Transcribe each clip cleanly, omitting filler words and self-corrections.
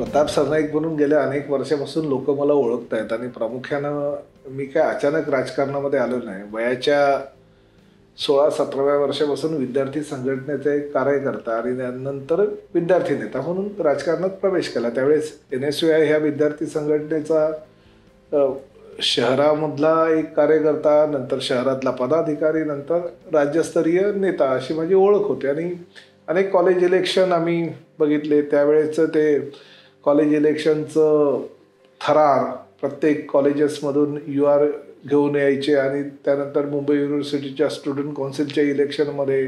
प्रताप सरनाईक म्हणून गेल्या अनेक वर्षापासून लोक मला ओळखत आहेत आणि प्रामुख्यानं मी काय अचानक राजकारणामध्ये आलो नाही. वयाच्या 16-17व्या वर्षापासून विद्यार्थी संघटनेचा एक कार्यकर्ता आणि त्यानंतर विद्यार्थी नेता म्हणून राजकारणात प्रवेश केला. त्यावेळेस NSUI ह्या विद्यार्थी संघटनेचा शहरामधला एक कार्यकर्ता, नंतर शहरातला पदाधिकारी, नंतर राज्यस्तरीय नेता अशी माझी ओळख होती. आणि अनेक कॉलेज इलेक्शन आम्ही बघितले. त्यावेळेचं ते कॉलेज इलेक्शनचं थरार प्रत्येक कॉलेजेसमधून UR घेऊन यायचे आणि त्यानंतर मुंबई युनिव्हर्सिटीच्या स्टुडंट काउन्सिलच्या इलेक्शनमध्ये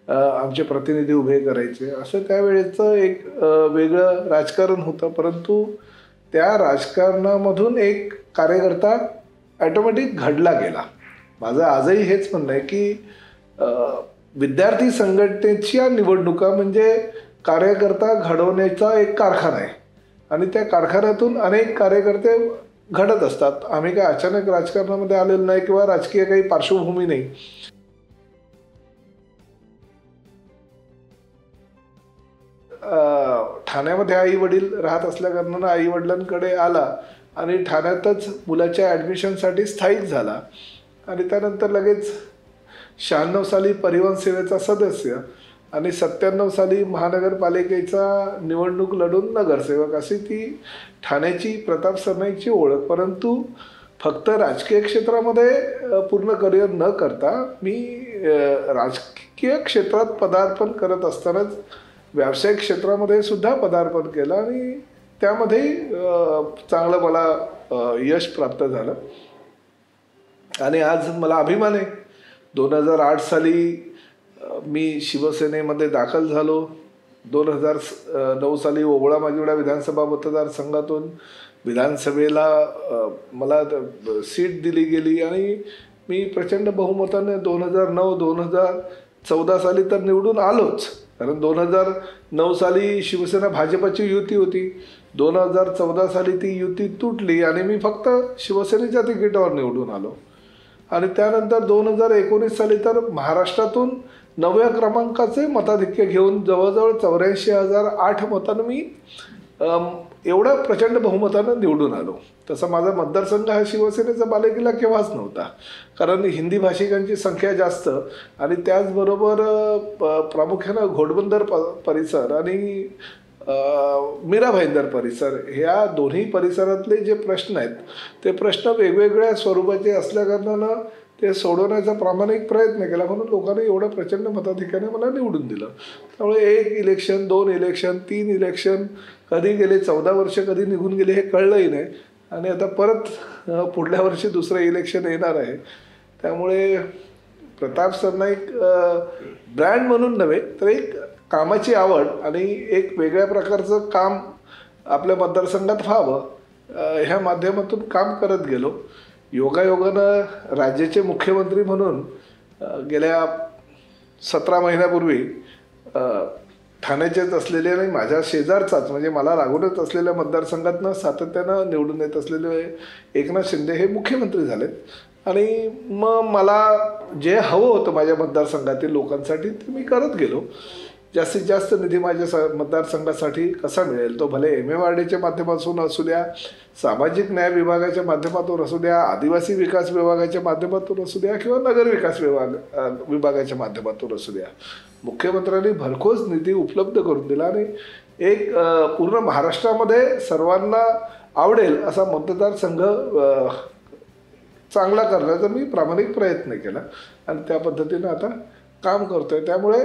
आमचे प्रतिनिधी उभे करायचे. असं त्यावेळेचं एक वेगळं राजकारण होतं. परंतु त्या राजकारणामधून एक कार्यकर्ता ॲटोमॅटिक घडला गेला. माझं आजही हेच म्हणणं आहे की विद्यार्थी संघटनेच्या निवडणुका म्हणजे कार्यकर्ता घडवण्याचा एक कारखाना आहे आणि त्या कारखान्यातून अनेक कार्यकर्ते घडत असतात. आम्ही काय अचानक राजकारणामध्ये आलेलो नाही किंवा राजकीय काही पार्श्वभूमी नाही. ठाण्यामध्ये आई वडील राहत असल्या कारणानं आई वडिलांकडे आला आणि ठाण्यातच मुलाच्या ॲडमिशनसाठी स्थायिक झाला आणि त्यानंतर लगेच 96 साली परिवहन सेवेचा सदस्य आणि 97 साली महानगरपालिकेचा निवडणूक लढून नगरसेवक अशी ती ठाण्याची प्रताप सरनाईकची ओळख. परंतु फक्त राजकीय क्षेत्रामध्ये पूर्ण करिअर न करता मी राजकीय क्षेत्रात पदार्पण करत असतानाच व्यावसायिक क्षेत्रामध्ये सुद्धा पदार्पण केलं आणि त्यामध्ये चांगलं मला यश प्राप्त झालं. आणि आज मला अभिमान आहे, 2008 साली मी शिवसेनेमध्ये दाखल झालो. 2009 साली ओबळा माजिवडा विधानसभा मतदारसंघातून विधानसभेला मला सीट दिली गेली आणि मी प्रचंड बहुमताने 2009-2014 साली तर निवडून आलोच. कारण 2009 साली शिवसेना भाजपची युती होती. 2014 साली ती युती तुटली आणि मी फक्त शिवसेनेच्या तिकिटावर निवडून आलो. आणि त्यानंतर 2019 साली तर महाराष्ट्रातून 9व्या क्रमांकाचे मताधिक्य घेऊन जवळजवळ 84,008 मतांनी मी एवढ्या प्रचंड बहुमतानं निवडून आलो. तसा माझा मतदारसंघ हा शिवसेनेचा बालेकिल्ला केव्हाच नव्हता, कारण हिंदी भाषिकांची संख्या जास्त आणि त्याचबरोबर प्रामुख्यानं घोडबंदर परिसर आणि मीरा भाईंदर परिसर ह्या दोन्ही परिसरातले जे प्रश्न आहेत ते प्रश्न वेगवेगळ्या स्वरूपाचे असल्याकारणानं ते सोडवण्याचा प्रामाणिक प्रयत्न केला. म्हणून लोकांनी एवढं प्रचंड मताधिक्याने मला निवडून दिलं. त्यामुळे 1 इलेक्शन, 2 इलेक्शन, 3 इलेक्शन, कधी गेले 14 वर्ष कधी निघून गेले हे कळलंही नाही. आणि आता परत पुढल्या वर्षी दुसरं इलेक्शन येणार आहे. त्यामुळे प्रताप सरनाईक ब्रँड म्हणून नव्हे तर एक कामाची आवड आणि एक वेगळ्या प्रकारचं काम आपल्या मतदारसंघात व्हावं ह्या माध्यमातून काम करत गेलो. योगायोगानं राज्याचे मुख्यमंत्री म्हणून गेल्या 17 महिन्यापूर्वी ठाण्याचेच असलेले आणि माझ्या शेजारचाच म्हणजे मला लागूनच असलेल्या मतदारसंघातनं सातत्यानं निवडून येत असलेले एकनाथ शिंदे हे मुख्यमंत्री झालेत आणि मग मला जे हवं होतं माझ्या मतदारसंघातील लोकांसाठी ते मी करत गेलो. जास्तीत जास्त निधी माझ्या मतदारसंघासाठी कसा मिळेल, तो भले MMRDच्या माध्यमातून असू द्या, सामाजिक न्याय विभागाच्या माध्यमातून असू द्या, आदिवासी विकास विभागाच्या माध्यमातून असू द्या किंवा नगर विकास विभागाच्या माध्यमातून असू द्या, मुख्यमंत्र्यांनी भरघोस निधी उपलब्ध करून दिला आणि एक पूर्ण महाराष्ट्रामध्ये सर्वांना आवडेल असा मतदारसंघ चांगला करण्याचा मी प्रामाणिक प्रयत्न केला आणि त्या पद्धतीनं आता काम करतोय. त्यामुळे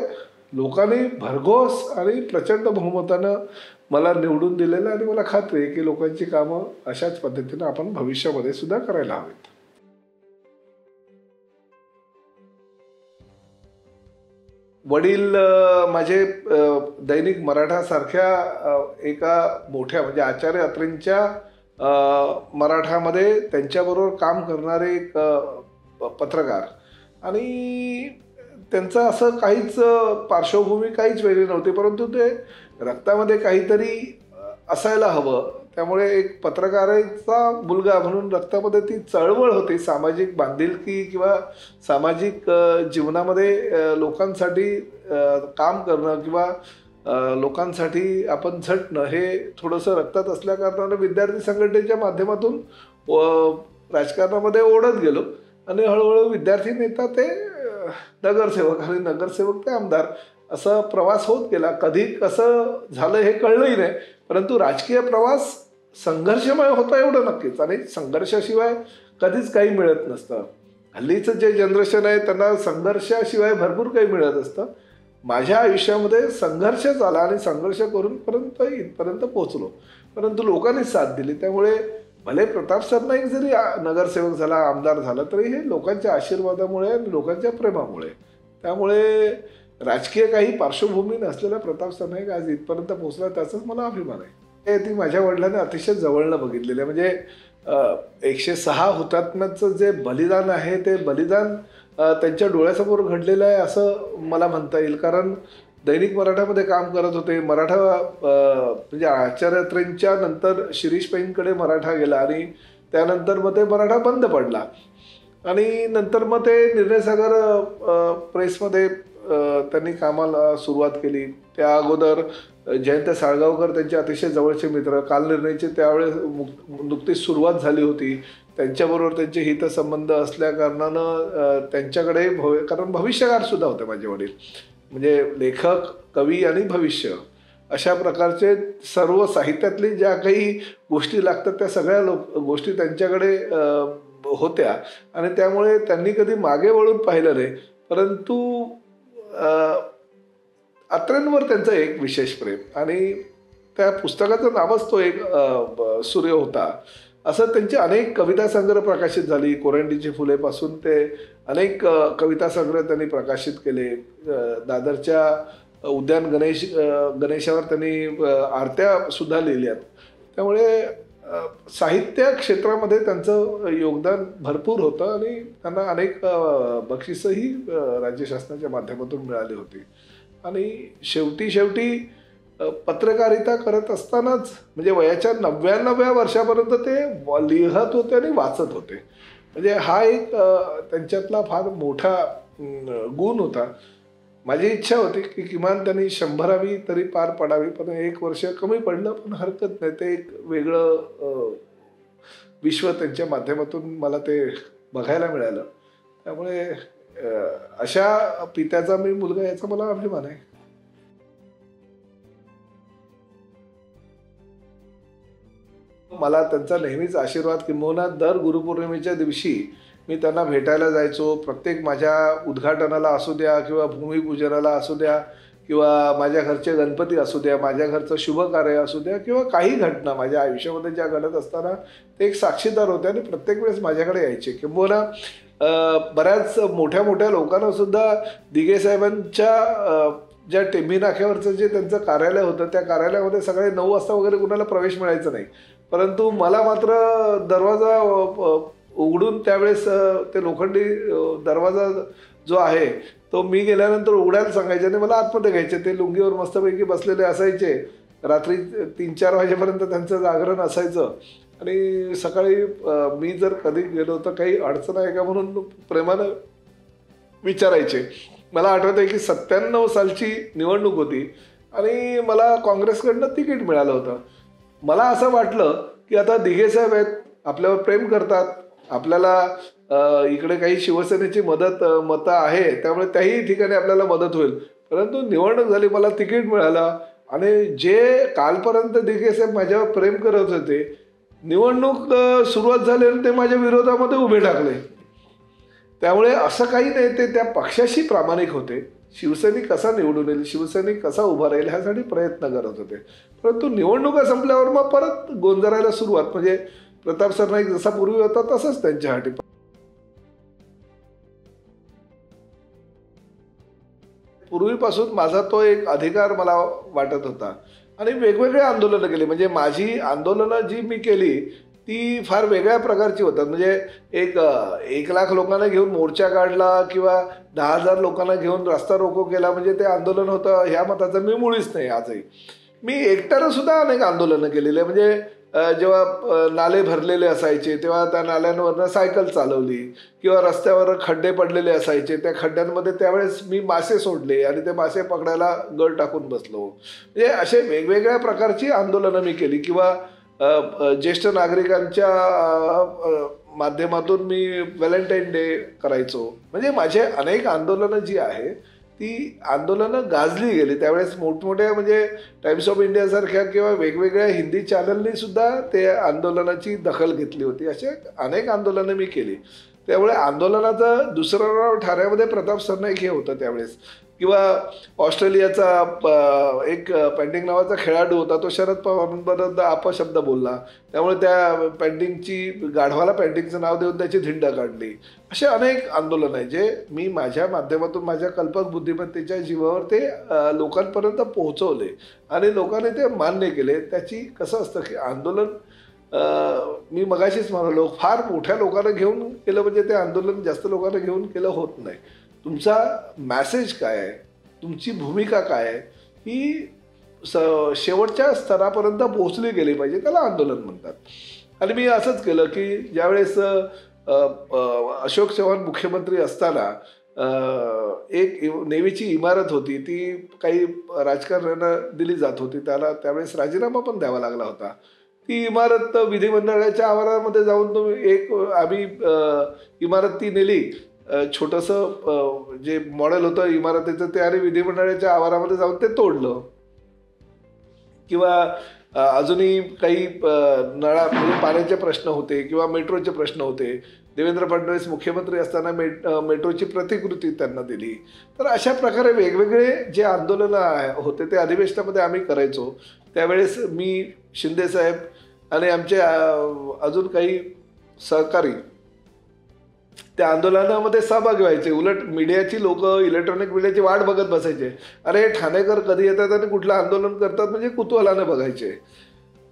लोकांनी भरघोस आणि प्रचंड बहुमतानं मला निवडून दिलेलं आणि मला खात्री आहे की लोकांची कामं अशाच पद्धतीनं आपण भविष्यामध्ये सुद्धा करायला हवीत. वडील माझे दैनिक मराठासारख्या एका मोठ्या म्हणजे आचार्य अत्रेंच्या मराठामध्ये त्यांच्याबरोबर काम करणारे एक पत्रकार आणि त्यांचं असं काहीच पार्श्वभूमी काहीच वेगळी नव्हती, परंतु ते रक्तामध्ये काहीतरी असायला हवं. त्यामुळे एक पत्रकाराचा मुलगा म्हणून रक्तामध्ये ती चळवळ होती, सामाजिक बांधिलकी किंवा सामाजिक जीवनामध्ये लोकांसाठी काम करणं किंवा लोकांसाठी आपण झटणं हे थोडंसं रक्तात असल्याकारणानं विद्यार्थी संघटनेच्या माध्यमातून राजकारणामध्ये ओढत गेलो आणि हळूहळू विद्यार्थी नेता ते नगरसेवक आणि नगरसेवक ते आमदार असा प्रवास होत गेला. कधी कसं झालं हे कळलंही नाही, परंतु राजकीय प्रवास संघर्षमय होता एवढं नक्कीच, आणि संघर्षाशिवाय कधीच काही मिळत नसतं. हल्लीचं जे जनरेशन आहे त्यांना संघर्षाशिवाय भरपूर काही मिळत असतं. माझ्या आयुष्यामध्ये संघर्ष झाला आणि संघर्ष करून इथपर्यंत पोहोचलो, परंतु लोकांनी साथ दिली. त्यामुळे भले प्रताप सरनाईक जरी नगरसेवक झाला, आमदार झाला, तरी हे लोकांच्या आशीर्वादामुळे आणि लोकांच्या प्रेमामुळे. त्यामुळे राजकीय काही पार्श्वभूमी नसलेला प्रताप सरनाईक आज इथपर्यंत पोहोचला, त्याचाच मला अभिमान आहे. ती माझ्या वडिलांनी अतिशय जवळनं बघितलेलं आहे. म्हणजे 106 हुतात्म्याचं जे बलिदान आहे ते बलिदान त्यांच्या डोळ्यासमोर घडलेलं आहे असं मला म्हणता येईल. कारण दैनिक मराठामध्ये काम करत होते. मराठा म्हणजे आचार्यत्रेंच्या नंतर शिरीष पैंकडे मराठा गेला आणि त्यानंतर मग ते मराठा बंद पडला आणि नंतर मग ते निर्णयसागर प्रेसमध्ये त्यांनी कामाला सुरुवात केली. त्या अगोदर जयंत साळगावकर त्यांचे अतिशय जवळचे मित्र, कालनिर्णयचे त्यावेळेस नुकतीच सुरुवात झाली होती. त्यांच्याबरोबर त्यांचे हितसंबंध असल्याकारणानं त्यांच्याकडे कारण भविष्यकार सुद्धा होते माझे वडील, म्हणजे लेखक, कवी आणि भविष्य अशा प्रकारचे सर्व साहित्यातली ज्या काही गोष्टी लागतात त्या सगळ्या गोष्टी त्यांच्याकडे होत्या आणि त्यामुळे त्यांनी कधी मागे वळून पाहिलं नाही. परंतु अत्र्यांवर त्यांचं एक विशेष प्रेम आणि त्या पुस्तकाचं नावच तो एक सूर्य होता. असं त्यांचे अनेक कविता संग्रह प्रकाशित झाली. कोरंडीची फुलेपासून ते अनेक कविता संग्रह त्यांनी प्रकाशित केले. दादरच्या उद्यान गणेशावर त्यांनी आरत्या सुद्धा लिहिल्यात. त्यामुळे साहित्य क्षेत्रामध्ये त्यांचं योगदान भरपूर होतं आणि त्यांना अनेक बक्षिसंही राज्य शासनाच्या माध्यमातून मिळाली होती. आणि शेवटी पत्रकारिता करत असतानाच म्हणजे वयाच्या 99व्या वर्षापर्यंत ते लिहत होते आणि वाचत होते. म्हणजे हा एक त्यांच्यातला फार मोठा गुण होता. माझी इच्छा होती की किमान त्यांनी 100वी तरी पार पडावी, पण 1 वर्ष कमी पडलं, पण हरकत नाही. ते एक वेगळं विश्व त्यांच्या माध्यमातून मला ते बघायला मिळालं. त्यामुळे अशा पित्याचा मी मुलगा याचा मला अभिमान आहे. मला त्यांचा नेहमीच आशीर्वाद, किंबहुना दर गुरुपौर्णिमेच्या दिवशी मी त्यांना भेटायला जायचो. प्रत्येक माझ्या उद्घाटनाला असू द्या किंवा भूमिपूजनाला असू द्या किंवा माझ्या घरचे गणपती असू द्या, माझ्या घरचं शुभ कार्य असू द्या किंवा काही घटना माझ्या आयुष्यामध्ये ज्या घडत असताना ते एक साक्षीदार होते आणि प्रत्येक वेळेस माझ्याकडे यायचे. किंबहुना बऱ्याच मोठ्या लोकांना सुद्धा दिघे साहेबांच्या ज्या टेंभी नाक्यावरचं जे त्यांचं कार्यालय होतं त्या कार्यालयामध्ये सकाळी 9 वाजता वगैरे कुणाला प्रवेश मिळायचा नाही, परंतु मला मात्र दरवाजा उघडून त्यावेळेस ते लोखंडी दरवाजा जो आहे तो मी गेल्यानंतर उघडायला सांगायचे आणि मला आतमध्ये घ्यायचे. ते लुंगीवर मस्तपैकी बसलेले असायचे. रात्री 3-4 वाजेपर्यंत त्यांचं जागरण असायचं आणि सकाळी मी जर कधी गेलो तर काही अडचण आहे का म्हणून प्रेमानं विचारायचे. मला आठवत आहे की 97 सालची निवडणूक होती आणि मला काँग्रेसकडनं तिकीट मिळालं होतं. मला असं वाटलं की आता दिघे साहेब आहेत, आपल्यावर प्रेम करतात, आपल्याला इकडे काही शिवसेनेची मतं आहे, त्यामुळे त्याही ठिकाणी आपल्याला मदत होईल. परंतु निवडणूक झाली, मला तिकीट मिळालं आणि जे कालपर्यंत दिघे साहेब माझ्यावर प्रेम करत होते, निवडणूक सुरुवात झाली आणि ते माझ्या विरोधामध्ये उभे टाकले. त्यामुळे असं काही नाही, ते त्या पक्षाशी प्रामाणिक होते. शिवसैनिक कसा निवडून येईल, शिवसैनिक कसा उभा राहील ह्यासाठी प्रयत्न करत होते. परंतु निवडणुका संपल्यावर मग परत गोंधळायला सुरुवात. म्हणजे प्रताप सरनाईक जसा पूर्वी होता तसंच त्यांच्यासाठी. पूर्वीपासून माझा तो एक अधिकार मला वाटत होता आणि वेगवेगळे आंदोलनं केली. म्हणजे माझी आंदोलनं जी मी केली ती फार वेगळ्या प्रकारची होतात. म्हणजे 1 लाख लोकांना घेऊन मोर्चा काढला किंवा 10,000 लोकांना घेऊन रस्ता रोको केला म्हणजे ते आंदोलन होतं ह्या मताचं मी मुळीच नाही. आजही मी एकट्यानं सुद्धा अनेक आंदोलनं केलेली आहे. म्हणजे जेव्हा नाले भरलेले असायचे तेव्हा त्या नाल्यांवरनं सायकल चालवली, किंवा रस्त्यावर खड्डे पडलेले असायचे त्या खड्ड्यांमध्ये त्यावेळेस मी मासे सोडले आणि ते मासे पकडायला गळ टाकून बसलो. म्हणजे असे वेगवेगळ्या प्रकारची आंदोलनं मी केली. किंवा ज्येष्ठ नागरिकांच्या माध्यमातून मी व्हॅलेंटाईन डे करायचो. म्हणजे माझे अनेक आंदोलनं जी आहे ती आंदोलनं गाजली गेली. त्यावेळेस मोठमोठ्या म्हणजे टाइम्स ऑफ इंडियासारख्या किंवा वेगवेगळ्या हिंदी चॅनलनी सुद्धा ते आंदोलनाची दखल घेतली होती. असे अनेक आंदोलनं मी केली. त्यामुळे आंदोलनाचं दुसरं नाव ठाण्यामध्ये प्रताप सरनाईक हे होतं त्यावेळेस. किंवा ऑस्ट्रेलियाचा एक पेंडिंग नावाचा खेळाडू होता, तो शरद पवारांबरोबर अपशब्द बोलला, त्यामुळे त्या पेंडिंगची गाढवाला पेंडिंगचं नाव देऊन त्याची धिंड काढली. असे अनेक आंदोलन आहे जे मी माझ्या माध्यमातून माझ्या कल्पक बुद्धिमत्तेच्या जीवावर ते लोकांपर्यंत पोहोचवले आणि लोकांनी ते मान्य केले. त्याची कसं असतं की आंदोलन मी मगाशीच म्हणालो फार मोठ्या लोकांना घेऊन केलं म्हणजे ते आंदोलन जास्त लोकांना घेऊन केलं होत नाही. तुमचा मॅसेज काय आहे, तुमची भूमिका काय आहे ही शेवटच्या स्तरापर्यंत पोहोचली गेली पाहिजे, त्याला आंदोलन म्हणतात. आणि मी असंच केलं की ज्यावेळेस अशोक चव्हाण मुख्यमंत्री असताना एक नेव्हीची इमारत होती, ती काही राजकारण्यांना दिली जात होती, त्यावेळेस राजीनामा पण द्यावा लागला होता. ती इमारत विधिमंडळाच्या आवारामध्ये जाऊन आम्ही इमारत ती नेली. छोटंसं जे मॉडेल होतं इमारतीचं ते आणि विधिमंडळाच्या आवारामध्ये जाऊन ते तोडलं. किंवा अजूनही काही म्हणजे पाण्याचे प्रश्न होते किंवा मेट्रोचे प्रश्न होते. देवेंद्र फडणवीस मुख्यमंत्री असताना मेट्रोची प्रतिकृती त्यांना दिली. तर अशा प्रकारे वेगवेगळे जे आंदोलनं होते ते अधिवेशनामध्ये आम्ही करायचो. त्यावेळेस मी, शिंदेसाहेब आणि आमचे अजून काही सहकारी त्या आंदोलनामध्ये सहभागी व्हायचे. उलट मीडियाची लोक, इलेक्ट्रॉनिक मीडियाची वाट बघत बसायचे, अरे ठाणेकर कधी येतात आणि कुठलं आंदोलन करतात, म्हणजे कुतूहलाने बघायचे.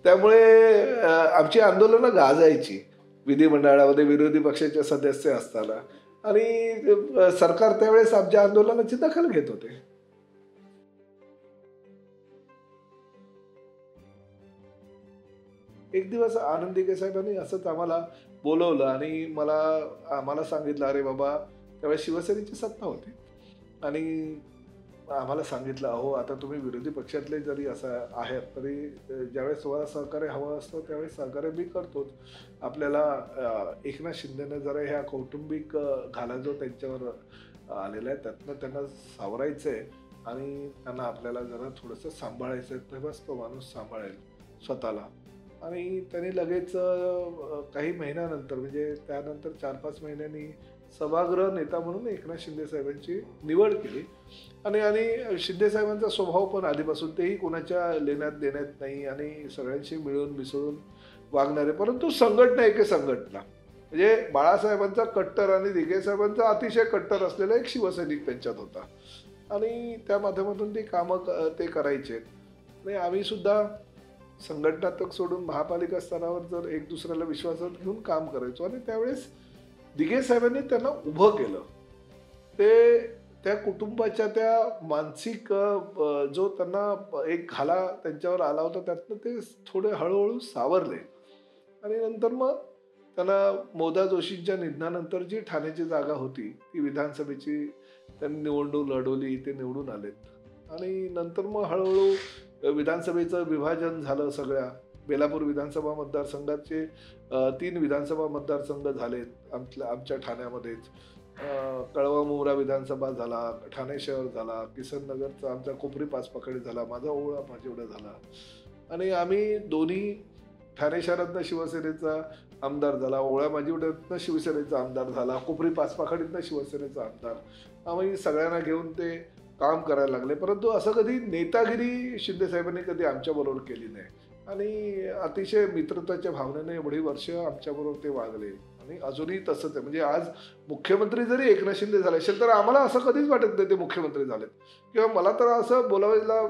त्यामुळे आमची आंदोलनं गाजायची विधिमंडळामध्ये विरोधी पक्षाचे सदस्य असताना, आणि सरकार त्यावेळेस आमच्या आंदोलनाची दखल घेत होते. एक दिवस आनंद दिघे साहेबांनी असंच आम्हाला बोलवलं आणि आम्हाला सांगितलं, अरे बाबा त्यावेळेस शिवसेनेची सत्ता होती, आणि आम्हाला सांगितलं, अहो आता तुम्ही विरोधी पक्षातले जरी असं आहेत तरी ज्यावेळेस तुम्हाला सहकार्य हवं असतं त्यावेळेस सहकार्य मी करतोच. आपल्याला एकनाथ शिंदेने जरा ह्या कौटुंबिक घाला जो त्यांच्यावर आलेला आहे त्यातनं त्यांना सावरायचं आहे आणि त्यांना आपल्याला जरा थोडंसं सांभाळायचं आहे, तेव्हाच तो माणूस सांभाळेल स्वतःला. आणि त्यांनी लगेच काही महिन्यानंतर म्हणजे त्यानंतर 4-5 महिन्यांनी सभागृह नेता म्हणून एकनाथ शिंदे साहेबांची निवड केली. आणि शिंदे साहेबांचा स्वभाव पण आधीपासून तेही कोणाच्या लेण्यात देण्यात नाही आणि सगळ्यांशी मिळून मिसळून वागणारे, परंतु संघटना एके संघटना म्हणजे बाळासाहेबांचा कट्टर आणि दिघे साहेबांचा अतिशय कट्टर असलेला एक शिवसैनिक त्यांच्यात होता आणि त्या माध्यमातून ते कामं ते करायचे. आणि आम्ही सुद्धा संघटनात्मक सोडून महापालिका स्तरावर जर एक दुसऱ्याला विश्वासात घेऊन काम करायचो. आणि त्यावेळेस दिघे साहेबांनी त्यांना उभं केलं. ते त्या कुटुंबाच्या त्या मानसिक जो त्यांना एक घाला त्यांच्यावर आला होता त्यातनं ते थोडे हळूहळू सावरले. आणि नंतर मग त्यांना मोदा जोशींच्या निधनानंतर जी ठाण्याची जागा होती ती विधानसभेची त्यांनी निवडणूक लढवली, ते निवडून आलेत. आणि नंतर मग हळूहळू विधानसभेचं विभाजन झालं. सगळ्या बेलापूर विधानसभा मतदारसंघाचे 3 विधानसभा मतदारसंघ झालेत आमच्या ठाण्यामध्येच. कळवा मोहरा विधानसभा झाला, ठाणे शहर झाला, किसननगरचा आमचा कोपरी पाचपाखडी झाला, माझा ओवळा माझेवढा झाला. आणि आम्ही दोन्ही ठाणे शहरातनं शिवसेनेचा आमदार झाला, ओवळा माझेवढ्यातनं शिवसेनेचा आमदार झाला, कोपरी पाचपाखडीतनं शिवसेनेचा आमदार. आम्ही सगळ्यांना घेऊन ते काम करायला लागले. परंतु असं कधी नेतागिरी शिंदेसाहेबांनी कधी आमच्याबरोबर केली नाही आणि अतिशय मित्रताच्या भावनेने एवढी वर्ष आमच्याबरोबर ते वागले आणि अजूनही तसंच आहे. म्हणजे आज मुख्यमंत्री जरी एकनाथ शिंदे झाले असेल तर आम्हाला असं कधीच वाटत नाही ते मुख्यमंत्री झालेत. किंवा मला तर असं बोलायला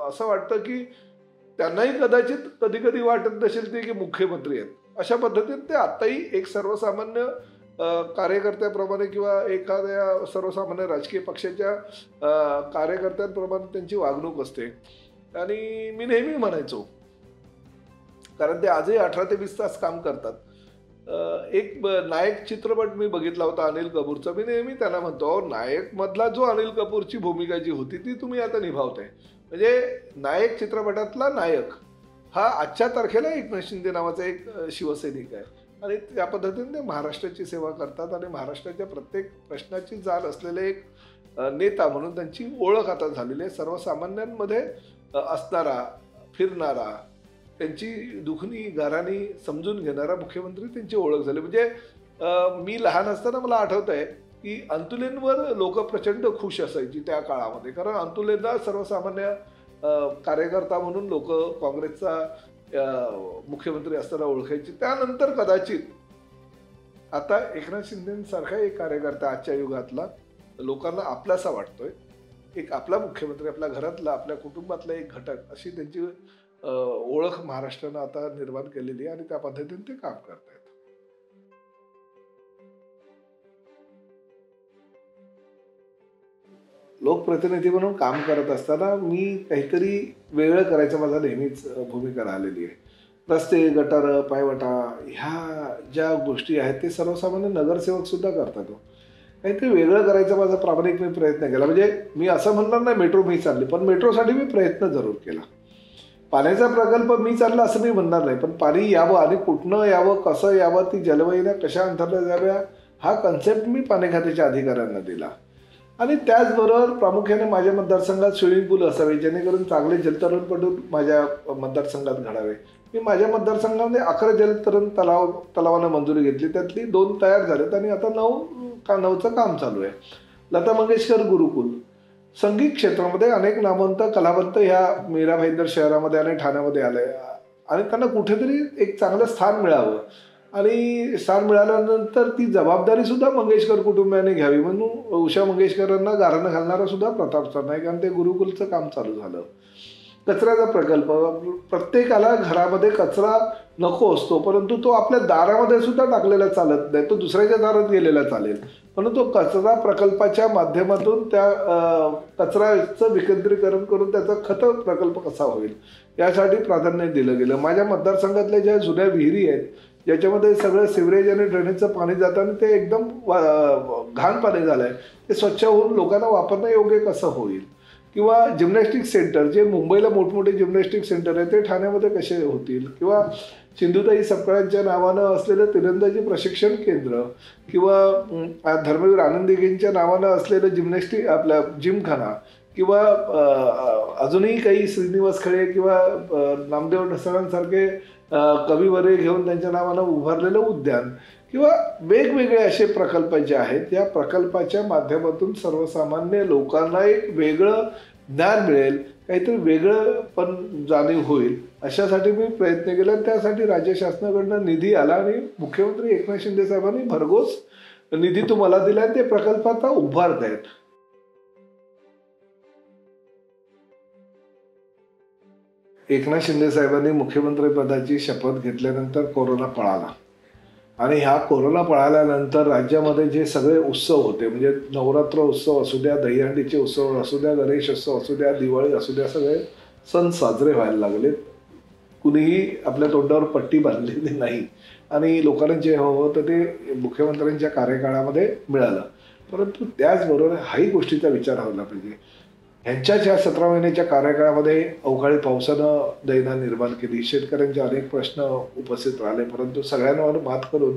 असं वाटतं की त्यांनाही कदाचित कधी कधी वाटत नसेल ते की मुख्यमंत्री आहेत. अशा पद्धतीने ते आत्ताही एक सर्वसामान्य कार्यकर्त्याप्रमाणे किंवा एखाद्या सर्वसामान्य राजकीय पक्षाच्या कार्यकर्त्यांप्रमाणे त्यांची वागणूक असते. आणि मी नेहमी म्हणायचो कारण ते आजही 18 ते 20 तास काम करतात. नायक चित्रपट मी बघितला होता अनिल कपूरचा. मी नेहमी त्यांना म्हणतो, अहो नायक मधला जो अनिल कपूरची भूमिका जी होती ती तुम्ही आता निभावताय. म्हणजे नायक चित्रपटातला नायक हा आजच्या तारखेला एकनाथ शिंदे नावाचा एक शिवसैनिक आहे आणि त्या पद्धतीने ते महाराष्ट्राची सेवा करतात आणि महाराष्ट्राच्या प्रत्येक प्रश्नाची जाण असलेले एक नेता म्हणून त्यांची ओळख आता झालेली आहे. सर्वसामान्यांमध्ये असणारा, फिरणारा, त्यांची दुखणी गाराणी समजून घेणारा मुख्यमंत्री त्यांची ओळख झाली. म्हणजे मी लहान असताना मला आठवत आहे की अंतुलेंवर लोक प्रचंड खुश असायची त्या काळामध्ये, कारण अंतुलेंना सर्वसामान्य कार्यकर्ता म्हणून लोक काँग्रेसचा मुख्यमंत्री असताना ओळखायची. त्यानंतर कदाचित आता एकनाथ शिंदेसारखा एक कार्यकर्ता आजच्या युगातला लोकांना आपलासा वाटतोय, एक आपला मुख्यमंत्री, आपल्या घरातला, आपल्या कुटुंबातला एक घटक, अशी त्यांची ओळख महाराष्ट्रानं आता निर्माण केलेली आहे आणि त्या पद्धतीने ते काम करतायत. लोकप्रतिनिधी म्हणून काम करत असताना मी काहीतरी वेगळं करायचं माझा नेहमीच भूमिका राहिलेली आहे. रस्ते, गटारं, पायवाटा ह्या ज्या गोष्टी आहेत ते सर्वसामान्य नगरसेवक सुद्धा करतात. काहीतरी वेगळं करायचा माझा प्रामाणिक मी प्रयत्न केला. म्हणजे मी असं म्हणणार नाही मेट्रो मी चालली, पण मेट्रोसाठी मी प्रयत्न जरूर केला. पाण्याचा प्रकल्प मी चालला असं मी म्हणणार नाही, पण पाणी यावं आणि कुठनं यावं, कसं यावं, ती जलवाहिन्या कशा अंतरल्या जाव्या, हा कन्सेप्ट मी पाणी खात्याच्या अधिकाऱ्यांना दिला. आणि त्याचबरोबर प्रामुख्याने माझ्या मतदारसंघात स्विमिंग पूल असावे जेणेकरून चांगले जलतरणपटू माझ्या मतदारसंघात घडावे. मी माझ्या मतदारसंघामध्ये 11 जलतरण तलावांना मंजुरी घेतली, त्यातली 2 तयार झालेत आणि आता 9चं काम चालू आहे. लता मंगेशकर गुरुकुल, संगीत क्षेत्रामध्ये अनेक नामवंत कलावंत ह्या मीरा भाईंदर शहरामध्ये आणि ठाण्यामध्ये आले आणि त्यांना कुठेतरी एक चांगलं स्थान मिळावं आणि स्थान मिळाल्यानंतर ती जबाबदारी सुद्धा मंगेशकर कुटुंबियांनी घ्यावी म्हणून उषा मंगेशकरांना गारणं घालणारा सुद्धा प्रताप सरनाईक आणि ते गुरुकुलचं काम चालू झालं. कचऱ्याचा प्रकल्प, प्रत्येकाला घरामध्ये कचरा नको असतो, परंतु तो आपल्या दारामध्ये सुद्धा टाकलेला चालत नाही, तो दुसऱ्याच्या दारात गेलेला चालेल. म्हणून तो कचरा प्रकल्पाच्या माध्यमातून त्या कचऱ्याचं विकेंद्रीकरण करून त्याचा खत प्रकल्प कसा होईल यासाठी प्राधान्य दिलं गेलं. माझ्या मतदारसंघातल्या ज्या जुन्या विहिरी आहेत ज्याच्यामध्ये सगळं सिवरेज आणि ड्रेनेजचं पाणी जातं आणि ते एकदम घाण पाणी झालं आहे, ते स्वच्छ होऊन लोकांना वापरणं योग्य कसं होईल, किंवा जिम्नॅस्टिक सेंटर, जे मुंबईला मोठमोठे जिम्नॅस्टिक सेंटर आहे ते ठाण्यामध्ये कसे होतील, किंवा सिंधुताई सपकाळांच्या नावानं असलेलं तिरंदाजी प्रशिक्षण केंद्र, किंवा धर्मवीर आनंदीगींच्या नावानं असलेलं जिम्नॅस्टिक आपल्या जिमखाना, किंवा अजूनही काही श्रीनिवास खळे किंवा नामदेव ढसाळांसारखे कविवरे घेऊन त्यांच्या नावानं उभारलेलं उद्यान, किंवा वेगवेगळे असे प्रकल्प जे आहेत या प्रकल्पाच्या माध्यमातून सर्वसामान्य लोकांना एक वेगळं ज्ञान मिळेल, काहीतरी वेगळं पण जाणीव होईल अशासाठी मी प्रयत्न केला. त्यासाठी राज्य शासनाकडनं निधी आला आणि मुख्यमंत्री एकनाथ शिंदे साहेबांनी भरघोस निधी तुम्हाला दिला आणि ते प्रकल्प आता उभारतायत. एकनाथ शिंदे साहेबांनी मुख्यमंत्रीपदाची शपथ घेतल्यानंतर कोरोना पळाला आणि ह्या कोरोना पळाल्यानंतर राज्यामध्ये जे सगळे उत्सव होते, म्हणजे नवरात्र उत्सव असू द्या, दहीहंडीचे उत्सव असू द्या, गणेश उत्सव असू द्या, दिवाळी असू द्या, सगळे सण साजरे व्हायला लागले. कुणीही आपल्या तोंडावर पट्टी बांधलेली नाही आणि लोकांना जे हवं होतं ते मुख्यमंत्र्यांच्या कार्यकाळामध्ये मिळालं. परंतु त्याचबरोबर हाही गोष्टीचा विचार व्हायला पाहिजे. ह्यांच्याच या 17 महिन्याच्या कार्यकाळामध्ये अवकाळी पावसानं दैना निर्माण केली, शेतकऱ्यांचे अनेक प्रश्न उपस्थित राहिले, परंतु सगळ्यांवर मात करून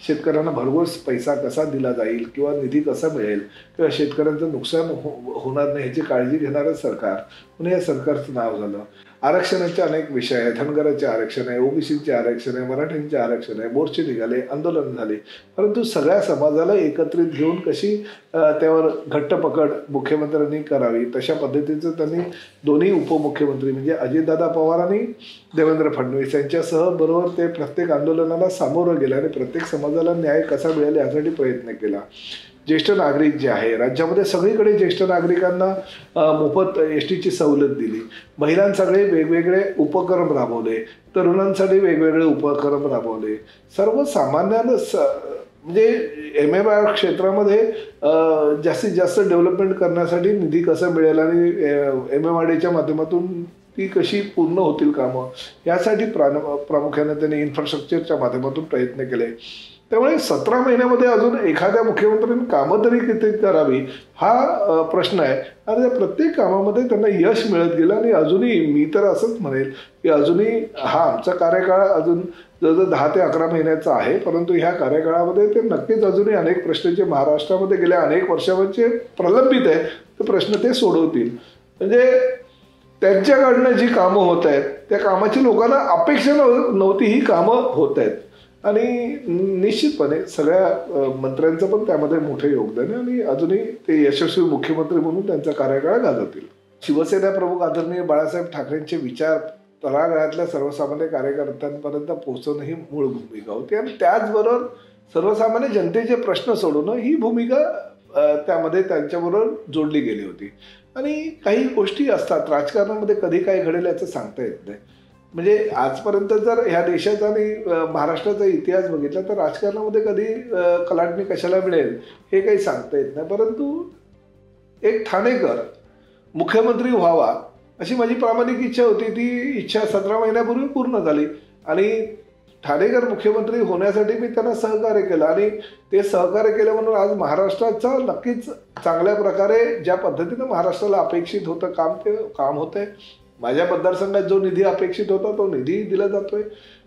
शेतकऱ्यांना भरघोस पैसा कसा दिला जाईल किंवा निधी कसा मिळेल किंवा शेतकऱ्यांचं नुकसान होणार नाही ह्याची काळजी घेणारं सरकार म्हणून या सरकारचं नाव झालं. आरक्षणाचे अनेक विषय आहे, धनगराचे आरक्षण आहे, ओबीसीचे आरक्षण आहे, मराठ्यांचे आरक्षण आहे, मोर्चे निघाले, आंदोलन झाले, परंतु सगळ्या समाजाला एकत्रित घेऊन कशी त्यावर घट्ट पकड मुख्यमंत्र्यांनी करावी तशा पद्धतीचं त्यांनी दोन्ही उपमुख्यमंत्री म्हणजे अजितदादा पवार आणि देवेंद्र फडणवीस यांच्यासह बरोबर ते प्रत्येक आंदोलनाला सामोरं गेलं आणि प्रत्येक समाजाला न्याय कसा मिळेल यासाठी प्रयत्न केला. ज्येष्ठ नागरिक जे आहे राज्यामध्ये सगळीकडे ज्येष्ठ नागरिकांना मोफत एसटीची सवलत दिली, महिलांसाठी वेगवेगळे उपक्रम राबवले, तरुणांसाठी वेगवेगळे उपक्रम राबवले, सर्वसामान्यांना म्हणजे MMR क्षेत्रामध्ये जास्तीत जास्त डेव्हलपमेंट करण्यासाठी निधी कसा मिळेल आणि MMRDच्या माध्यमातून ती कशी पूर्ण होतील कामं यासाठी प्रामुख्याने त्यांनी इन्फ्रास्ट्रक्चरच्या माध्यमातून प्रयत्न केले. त्यामुळे 17 महिन्यामध्ये अजून एखाद्या मुख्यमंत्र्यांनी कामं तरी किती करावी हा प्रश्न आहे. आणि त्या प्रत्येक कामामध्ये त्यांना यश मिळत गेलं आणि अजूनही मी तर असंच म्हणेल की अजूनही हा आमचा कार्यकाळ अजून जवळजवळ 10 ते 11 महिन्याचा आहे, परंतु ह्या कार्यकाळामध्ये ते नक्कीच अजूनही अनेक प्रश्न जे महाराष्ट्रामध्ये गेल्या अनेक वर्षांचे प्रलंबित आहेत ते प्रश्न ते सोडवतील. म्हणजे त्यांच्याकडनं जी कामं होत आहेत त्या कामाची लोकांना अपेक्षा नव्हती, ही कामं होत आहेत. आणि निश्चितपणे सगळ्या मंत्र्यांचं पण त्यामध्ये मोठं योगदान आहे आणि अजूनही ते यशस्वी मुख्यमंत्री म्हणून त्यांचा कार्यकाळ गाजवतील. शिवसेना प्रमुख आदरणीय बाळासाहेब ठाकरेंचे विचार तळागाळातल्या सर्वसामान्य कार्यकर्त्यांपर्यंत पोहोचवणं ही मूळ भूमिका होती आणि त्याचबरोबर सर्वसामान्य जनतेचे प्रश्न सोडवणं ही भूमिका त्यामध्ये त्यांच्याबरोबर जोडली गेली होती. आणि काही गोष्टी असतात राजकारणामध्ये, कधी काय घडेल याचं सांगता येत नाही. म्हणजे आजपर्यंत जर ह्या देशाचा आणि महाराष्ट्राचा इतिहास बघितला तर राजकारणामध्ये कधी कलाटणी कशाला मिळेल हे काही सांगता येत नाही. परंतु एक ठाणेकर मुख्यमंत्री व्हावा अशी माझी प्रामाणिक इच्छा होती. ती इच्छा 17 महिन्यापूर्वी पूर्ण झाली आणि ठाणेकर मुख्यमंत्री होण्यासाठी मी त्यांना सहकार्य केलं आणि ते सहकार्य केलं म्हणून आज महाराष्ट्राचं नक्कीच चांगल्या प्रकारे ज्या पद्धतीनं महाराष्ट्राला अपेक्षित होतं ते काम होतंय. माझ्या मतदारसंघात जो निधी अपेक्षित होता तो निधी दिला जातोय.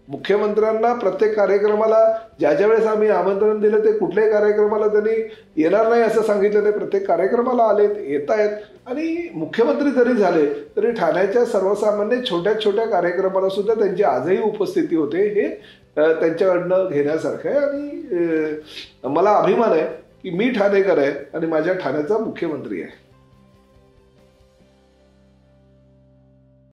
मुख्यमंत्र्यांना प्रत्येक कार्यक्रमाला ज्या वेळेस आम्ही आमंत्रण दिलं ते कुठल्याही कार्यक्रमाला त्यांनी येणार नाही असं सांगितलं नाही. प्रत्येक कार्यक्रमाला आलेत, येत आहेत आणि मुख्यमंत्री जरी झाले तरी ठाण्याच्या सर्वसामान्य छोट्या छोट्या कार्यक्रमाला सुद्धा त्यांची आजही उपस्थिती होते. हे त्यांच्याकडनं घेण्यासारखं आहे आणि मला अभिमान आहे की मी ठाणेकर आहे आणि माझ्या ठाण्याचा मुख्यमंत्री आहे.